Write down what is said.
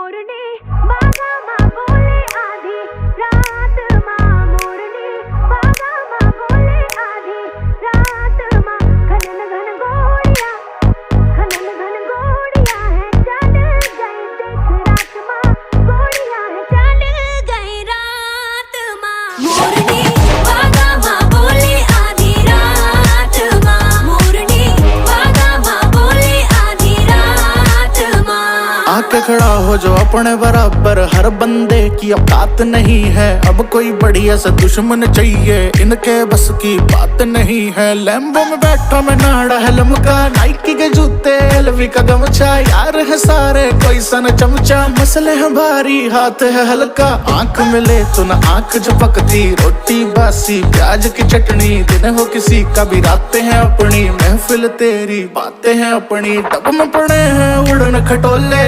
मोरनी बागा माँ बोले आधी रात माँ मोरनी बागा माँ बोले आधी रात माँ घन घन गोड़िया है चल गई देख रात माँ गोड़िया है चल गई रात माँ मोरनी बागा माँ बोले आधी रात माँ मोरनी बागा माँ बोले आधी रात माँ। आके खड़ा हो जो अपने बराबर, हर बंदे की औकात नहीं है। अब कोई बढ़िया सा दुश्मन चाहिए, इनके बस की बात नहीं है। लैम्बो में बैठा मैं नाड़ा है लमका, नाइकी के जूते एलवी का गमछा, यार है सारे कोई सन चमचा, मसले हैं भारी हाथ है हल्का। आंख मिले तो न आंख झपकती, रोटी बासी प्याज की चटनी, दिन हो किसी का भी रातें हैं अपनी, महफिल तेरी बातें हैं अपनी। टब में पड़े हैं उड़न खटोले,